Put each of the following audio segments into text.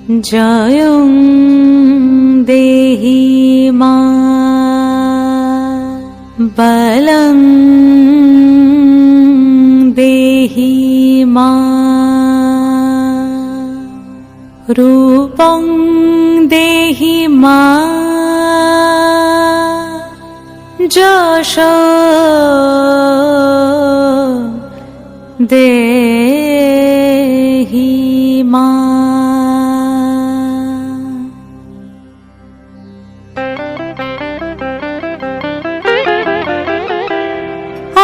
জয়ং দেহি মা বলং দেহি মা রূপং দেহি মা যশ দেহি মা।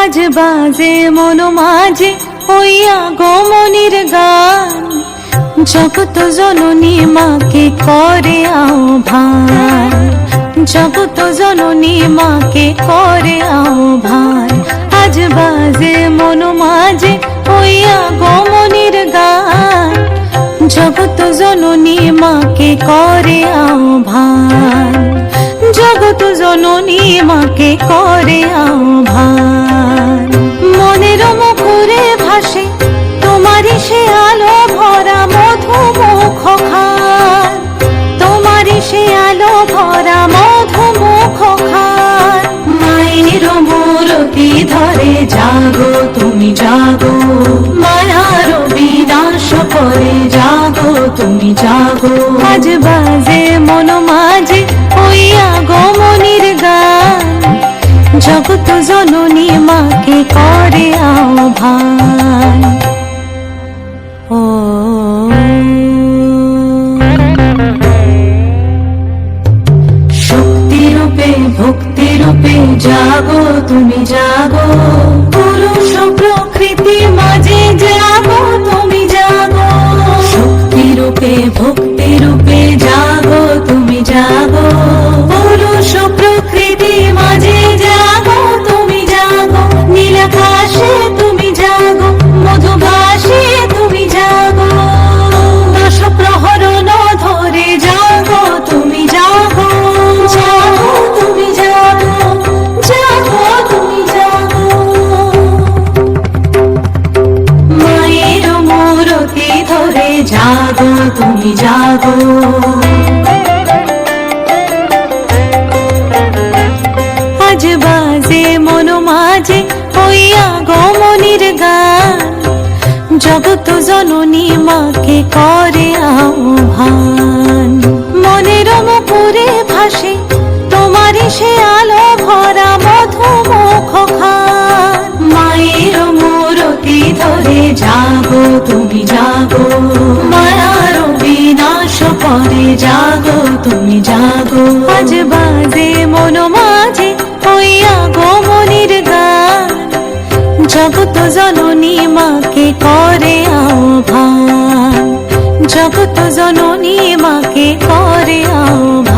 আজ বাজে মন মাঝে ওই আগমনীর গান, জগত জননী মাকে করে আহ্বান, জগত জননী মাকে করে আহ্বান। আজ বাজে মন মাঝে ওই আগমনীর গান, জগত জননী মাকে করে আহ্বান, জগত জননী মাকে করে আহ্বান। মনের মুখরে ভাসে তোমারই সে আলো ভরা মধুমুখ খান, তোমারই সে আলো ভরা মধুমুখ খান। মায়ের মূরতি ধরে জাগো তুমি জাগো, মায়ার বিনাশ করে জাগো তুমি জাগো। আজ বাজে মন মাঝে ওই আগমনীর গান, জগত জননী মাকে করে আহ্বান। ও শক্তি রূপে ভক্তি রূপে জাগো তুমি জাগো, পুরুষ প্রকৃতি মাঝে জাগো তুমি জাগো। শক্তি রূপে ভক্তি রূপে জাগো তুমি জাগো, পুরুষ প্রকৃতি মাঝে জাগো তুমি জাগো। নীলাকাশে তুমি জাগো, মধুভাসে তুমি জাগো, দশ প্রহরণ ধরে জাগো তুমি জাগো, জাগো তুমি জাগো, জাগো তুমি জাগো। মায়ের মূরতি ধরে জাগো তুমি জাগো। আজ বাজে মন মাঝে ওই আগমনীর গান, জগত জননী মাকে করে আহ্বান। মনের মুখরে ভাসে তোমারই সে আলো ভরা মধুমুখ খান। মায়ের মূরতি ধরে জাগো তুমি জাগো, মায়ার বিনাশ করে জাগো তুমি জাগো। আজ বাজে মন মাঝে ওই আগমনীর গান, জগত জননী মাকে করে আহ্বান, জগত জননী মাকে করে আহ্বান।